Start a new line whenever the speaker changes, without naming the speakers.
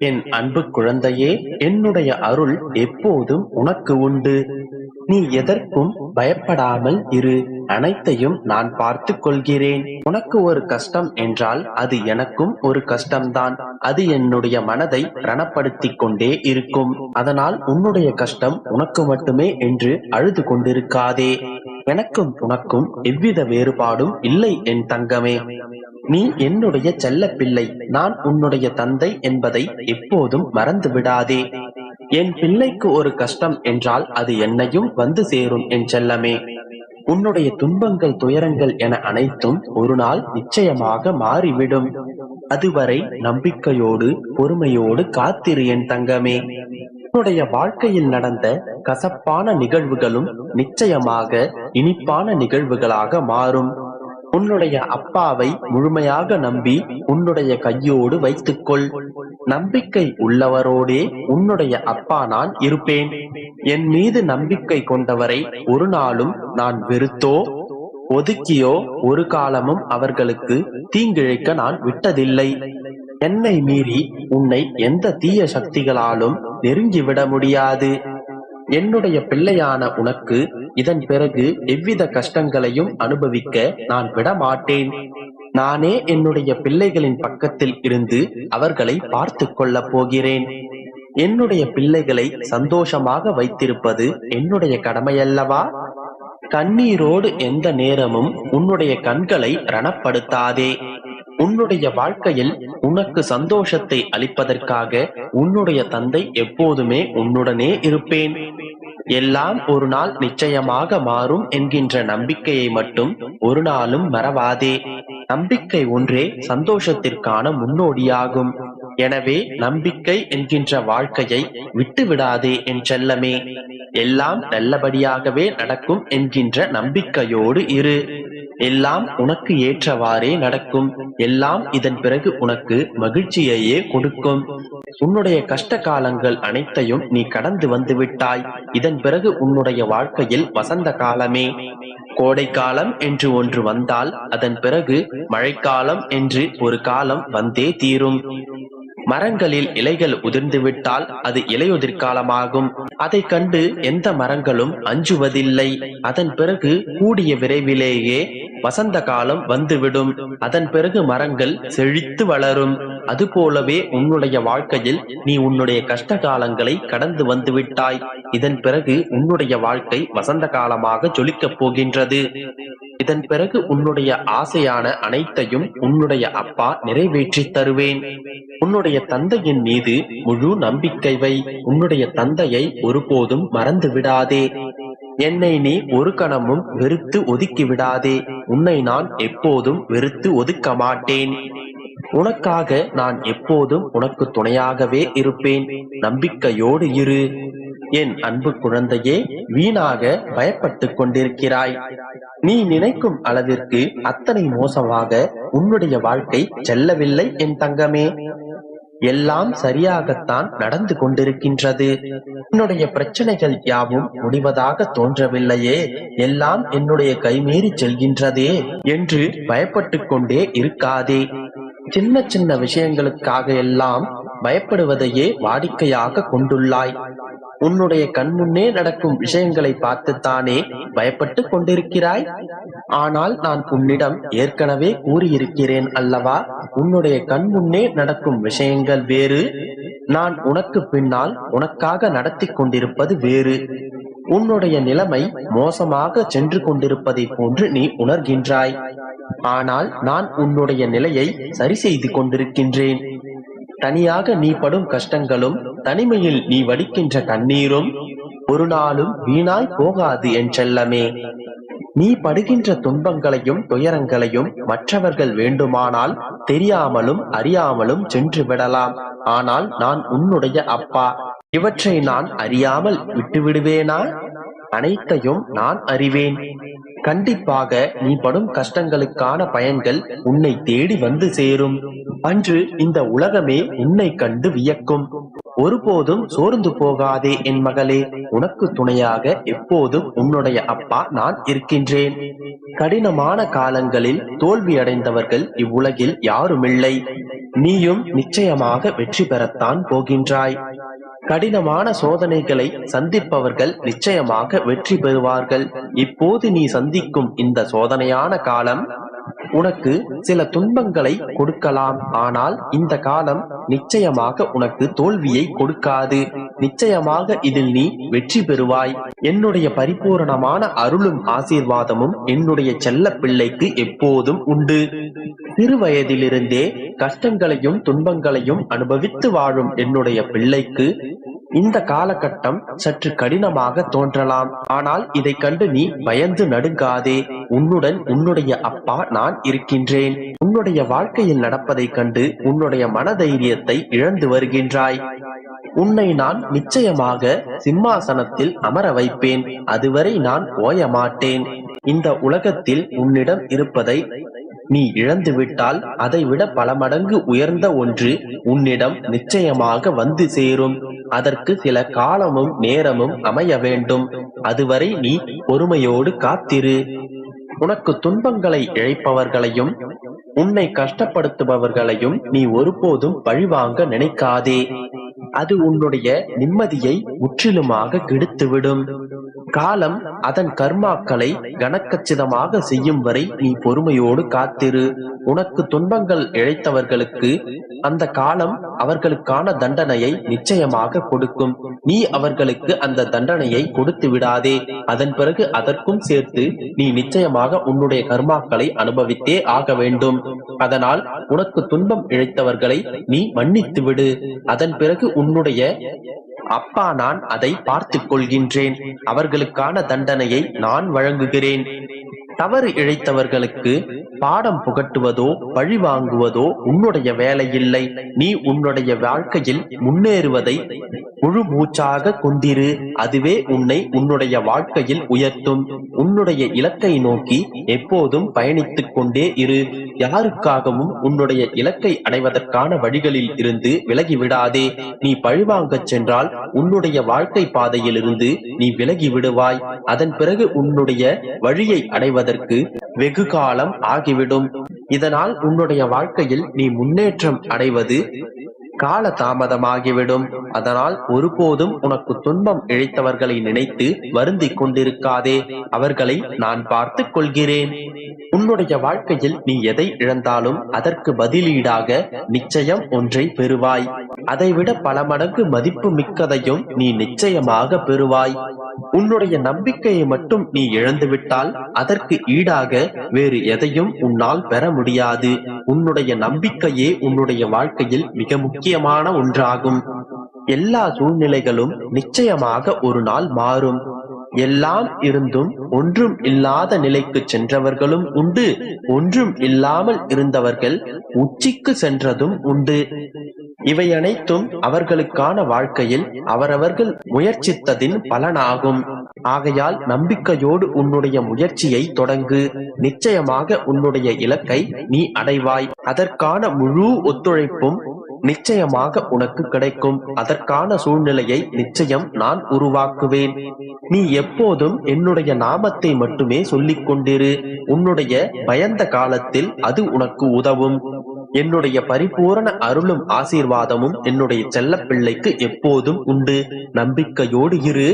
என் அன்பு குழந்தையே, என்னுடைய அருள் எப்போதும் உனக்கு உண்டு. நீ எதற்கும் பயப்படாமல் இரு. அனைத்தையும் நான் பார்த்து கொள்கிறேன். உனக்கு ஒரு கஷ்டம் என்றால் அது எனக்கும் ஒரு கஷ்டம்தான். அது என்னுடைய மனதை ரணப்படுத்திக் கொண்டே இருக்கும். அதனால் உன்னுடைய கஷ்டம் உனக்கு மட்டுமே என்று அழுது கொண்டிருக்காதே. எனக்கும் உனக்கும் எவ்வித வேறுபாடும் இல்லை என் தங்கமே. நீ என்னுடைய செல்ல பிள்ளை, நான் உன்னுடைய தந்தை என்பதை எப்போதும் மறந்து விடாதே. என் பிள்ளைக்கு ஒரு கஷ்டம் என்றால் அது என்னையும் வந்து சேரும் என் செல்லமே. உன்னுடைய துன்பங்கள் துயரங்கள் என அனைத்தும் ஒரு நாள் நிச்சயமாக மாறிவிடும். அதுவரை நம்பிக்கையோடு பொறுமையோடு காத்திரு என் தங்கமே. உன்னுடைய வாழ்க்கையில் நடந்த கசப்பான நிகழ்வுகளும் நிச்சயமாக இனிப்பான நிகழ்வுகளாக மாறும். உன்னுடைய அப்பாவை முழுமையாக நம்பி உன்னுடைய கையோடு வைத்துக்கொள். நம்பிக்கை உள்ளவரோடே உன்னுடைய அப்பா நான் இருப்பேன். என் மீது நம்பிக்கை கொண்டவரை ஒரு நாளும் நான் வெறுத்தோ ஒதுக்கியோ ஒரு காலமும் அவர்களுக்கு தீங்கிழைக்க நான் விட்டதில்லை. என்னை மீறி உன்னை எந்த தீய சக்திகளாலும் நெருங்கிவிட முடியாது. என்னுடைய பிள்ளையான உனக்கு இதன் பிறகு எவ்வித கஷ்டங்களையும் அனுபவிக்க நான் விடமாட்டேன். நானே என்னுடைய பிள்ளைகளின் பக்கத்தில் இருந்து அவர்களை பார்த்து கொள்ளப் போகிறேன். என்னுடைய பிள்ளைகளை சந்தோஷமாக வைத்திருப்பது என்னுடைய கடமையல்லவா? கண்ணீரோடு எந்த நேரமும் உன்னுடைய கண்களை ரணப்படுத்தாதே. உன்னுடைய வாழ்க்கையில் உனக்கு சந்தோஷத்தை அளிப்பதற்காக உன்னுடைய தந்தை எப்போதுமே உன்னுடனே இருப்பேன். எல்லாம் ஒரு நாள் நிச்சயமாக மாறும் என்கின்ற நம்பிக்கையை மட்டும் ஒரு நாளும் மறவாதே. நம்பிக்கை ஒன்றே சந்தோஷத்திற்கான முன்னோடியாகும். எனவே நம்பிக்கை என்கின்ற வாழ்க்கையை விட்டு விடாதே என் செல்லமே. எல்லாம் நல்லபடியாகவே நடக்கும் என்கின்ற நம்பிக்கையோடு இரு. எல்லாம் உனக்கு ஏற்றவாறே நடக்கும். எல்லாம் இதன் பிறகு உனக்கு மகிழ்ச்சியையே கொடுக்கும். உன்னுடைய கஷ்ட காலங்கள் அனைத்தையும் நீ கடந்து வந்து விட்டாய். இதன் பிறகு உன்னுடைய வாழ்க்கையில் வசந்த காலமே. கோடை காலம் என்று ஒன்று வந்தால் அதன் பிறகு மழைக்காலம் என்று ஒரு காலம் வந்தே தீரும். மரங்களில் இலைகள் உதிர்ந்து விட்டால் அது இலையுதிர் காலமாகும். அதை கண்டு எந்த மரங்களும் அஞ்சுவதில்லை. அதன் பிறகு கூடிய விரைவிலேயே வசந்த காலம் வந்துவிடும். அதன் பிறகு மரங்கள் செழித்து வளரும். அதுபோலவே உன்னுடைய வாழ்க்கையில் நீ உன்னுடைய கஷ்ட காலங்களை கடந்து வந்து விட்டாய். இதன் பிறகு உன்னுடைய வாழ்க்கை வசந்த காலமாக ஜொலிக்கப் போகின்றது. இதன் பிறகு உன்னுடைய ஆசையான அனைத்தையும் உன்னுடைய அப்பா நிறைவேற்றி தருவேன். உன்னுடைய தந்தையின் மீது முழு நம்பிக்கை வை. உன்னுடைய தந்தையை ஒருபோதும் மறந்து விடாதே. என்னை நீ ஒரு கணமும் வெறுத்து ஒதுக்கி விடாதே. உன்னை நான் எப்போதும் வெறுத்து ஒதுக்க மாட்டேன். உனக்காக நான் எப்போதும் உனக்கு துணையாகவே இருப்பேன். நம்பிக்கையோடு இரு. என் அன்பு குழந்தையே, வீணாக பயப்பட்டு கொண்டிருக்கிறாய். நீ நினைக்கும் அளவிற்கு அத்தனை மோசமாக உன்னுடைய வாழ்க்கை செல்லவில்லை என் தங்கமே. எல்லாம் சரியாகத்தான் நடந்து கொண்டிருக்கின்றது. என்னுடைய பிரச்சனைகள் யாவும் முடிவதாக தோன்றவில்லையே, எல்லாம் என்னுடைய கைமீறி செல்கின்றதே என்று பயப்பட்டு கொண்டே இருக்காதே. சின்ன சின்ன விஷயங்களுக்காக எல்லாம் பயப்படுவதையே வாடிக்கையாக கொண்டுள்ளாய். உன்னுடைய கண்முன்னே நடக்கும் விஷயங்களை பார்த்துத்தானே பயப்பட்டு கொண்டிருக்கிறாய். ஆனால் நான் உன்னிடம் ஏற்கனவே கூறியிருக்கிறேன் அல்லவா, உன்னுடைய கண்முன்னே நடக்கும் விஷயங்கள் வேறு, நான் உனக்கு பின்னால் உனக்காக நடத்தி கொண்டிருப்பது வேறு. உன்னுடைய நிலைமை மோசமாக சென்று கொண்டிருப்பதை போன்று நீ உணர்கின்றாய். ஆனால் நான் உன்னுடைய நிலையை சரி செய்து கொண்டிருக்கின்றேன். தனியாக நீ படும் கஷ்டங்களும் தனிமையில் நீ வடிக்கின்ற கண்ணீரும் ஒரு நாளும் வீணாய் போகாது என் செல்லமே. நீ படுகின்ற துன்பங்களையும் துயரங்களையும் மற்றவர்கள் வேண்டுமானால் தெரியாமலும் அறியாமலும் சென்று விடலாம். ஆனால் நான் உன்னுடைய அப்பா, இவற்றை நான் அறியாமல் விட்டு விடுவேனா? அனைத்தையும் நான் அறிவேன். கண்டிப்பாக நீ படும் கஷ்டங்களுக்கான பயன்கள் உன்னை தேடி வந்து சேரும். அன்று இந்த உலகமே உன்னை கண்டு வியக்கும். ஒருபோதும் சோர்ந்து போகாதே என் மகளே. உனக்கு துணையாக எப்போதும் உன்னுடைய அப்பா நான் இருக்கின்றேன். கடினமான காலங்களில் தோல்வி அடைந்தவர்கள் இவ்வுலகில் யாருமில்லை. நீயும் நிச்சயமாக வெற்றி பெறத்தான் போகின்றாய். கடினமான சோதனைகளை சந்திப்பவர்கள் நிச்சயமாக வெற்றி பெறுவார்கள். இப்போது நீ சந்திக்கும் இந்த சோதனையான காலம் உனக்கு சில துன்பங்களை கொடுக்கலாம். ஆனால் இந்த காலம் நிச்சயமாக உனக்கு தோல்வியை கொடுக்காது. நிச்சயமாக இதில் நீ வெற்றி பெறுவாய். என்னுடைய பரிபூரணமான அருளும் ஆசீர்வாதமும் என்னுடைய செல்ல பிள்ளைக்கு எப்போதும் உண்டு. சிறு வயதிலிருந்தே கஷ்டங்களையும் துன்பங்களையும் அனுபவித்து வாழும் என்னுடைய பிள்ளைக்கு இந்த காலகட்டம் சற்று கடினமாக தோன்றலாம். ஆனால் இதை கண்டு நீ பயந்து நடுங்காதே. உன்னுடன் உன்னுடைய அப்பா நான் இருக்கின்றேன். உன்னுடைய வாழ்க்கையில் நடப்பதை கண்டு உன்னுடைய மனதைரியத்தை இழந்து வருகின்றாய். உன்னை நான் நிச்சயமாக சிம்மாசனத்தில் அமர வைப்பேன். அதுவரை நான் ஓய மாட்டேன். இந்த உலகத்தில் உன்னிடம் இருப்பதை நீ இழந்துவிட்டால் அதைவிட பல மடங்கு உயர்ந்த ஒன்று உன்னிடம் நிச்சயமாக வந்து சேரும். அதற்கு சில காலமும் நேரமும் அமைய வேண்டும். அதுவரை நீ பொறுமையோடு காத்திரு. உனக்கு துன்பங்களை இழைப்பவர்களையும் உன்னை கஷ்டப்படுத்துபவர்களையும் நீ ஒருபோதும் பழிவாங்க நினைக்காதே. அது உன்னுடைய நிம்மதியை முற்றிலுமாக கெடுத்துவிடும். காலம் அதன் கர்மாக்களை கனக்கச்சிதமாக செய்யும் வரை நீ பொறுமையோடு காத்திரு. உனக்கு துன்பங்கள் இழைத்தவர்களுக்கு அந்த காலம் அவர்களுக்கான தண்டனையை நிச்சயமாக கொடுக்கும். நீ அவர்களுக்கு அந்த தண்டனையை கொடுத்து விடாதே. அதன் பிறகு அதற்கும் சேர்த்து நீ நிச்சயமாக உன்னுடைய கர்மாக்களை அனுபவித்தே ஆக வேண்டும். அதனால் உனக்கு துன்பம் இழைத்தவர்களை நீ மன்னித்து விடு. அதன் பிறகு உன்னுடைய அப்பா நான் அதை பார்த்துக் கொள்கின்றேன். அவர்களுக்கான தண்டனையை நான் வழங்குகிறேன். தவறு இழைத்தவர்களுக்கு பாடம் புகட்டுவதோ பழி வாங்குவதோ உன்னுடைய வேலையில்லை. நீ உன்னுடைய வாழ்க்கையில் முன்னேறுவதை முழு மூச்சாக கொண்டிரு. அதுவே உன்னை உன்னுடைய வாழ்க்கையில் உயர்த்தும். உன்னுடைய இலக்கை நோக்கி எப்போதும் பயணித்துக் கொண்டே இரு. யாருக்காகவும் உன்னுடைய இலக்கை அடைவதற்கான வழிகளில் இருந்து விலகி விடாதே. நீ பழிவாங்கச் சென்றால் உன்னுடைய வாழ்க்கை பாதையில் இருந்து நீ விலகி விடுவாய். அதன் பிறகு உன்னுடைய வழியை அடைவதற்கு வெகு காலம் ஆகிவிடும். இதனால் உன்னுடைய வாழ்க்கையில் நீ முன்னேற்றம் அடைவது கால தாமதமாகிவிடும். அதனால் ஒருபோதும் உனக்கு துன்பம் இழைத்தவர்களை நினைத்து வருந்திக் கொண்டிருக்காதே. அவர்களை நான் பார்த்துக் கொள்கிறேன். உன்னுடைய வாழ்க்கையில் நீ எதை இழந்தாலும் அதற்கு பதிலீடாக நிச்சயம் ஒன்றை பெறுவாய். அதைவிட பல மடங்கு மதிப்பு மிக்கதையும் நீ நிச்சயமாக பெறுவாய். உன்னுடைய நம்பிக்கையை மட்டும் நீ இழந்துவிட்டால் அதற்கு ஈடாக வேறு எதையும் உன்னால் பெற முடியாது. உன்னுடைய நம்பிக்கையே உன்னுடைய வாழ்க்கையில் மிக முக்கியமான ஒன்றாகும். எல்லா சூழ்நிலைகளும் நிச்சயமாக ஒரு நாள் மாறும். எல்லாம் இருந்தும் ஒன்றும் இல்லாத நிலைக்கு சென்றவர்களும் உண்டு. ஒன்றும் இல்லாமல் இருந்தவர்கள் உச்சிக்கு சென்றதும் உண்டு. இவை அனைத்தும் அவர்களுக்கான வாழ்க்கையில் அவரவர்கள் முயற்சித்ததின் பலனாகும். ஆகையால் நம்பிக்கையோடு உன்னுடைய முயற்சியை தொடங்கு. நிச்சயமாக உன்னுடைய இலக்கை நீ அடைவாய். அதற்கான முழு ஒத்துழைப்பும் நிச்சயமாக உனக்கு கிடைக்கும். அதற்கான சூழ்நிலையை நிச்சயம் நான் உருவாக்குவேன். நீ எப்போதும் என்னுடைய நாமத்தை மட்டுமே சொல்லிக் கொண்டிரு. உன்னுடைய பயந்த காலத்தில் அது உனக்கு உதவும். என்னுடைய பரிபூரண அருளும் ஆசீர்வாதமும் என்னுடைய செல்ல பிள்ளைக்கு எப்போதும் உண்டு. நம்பிக்கையோடு இரு.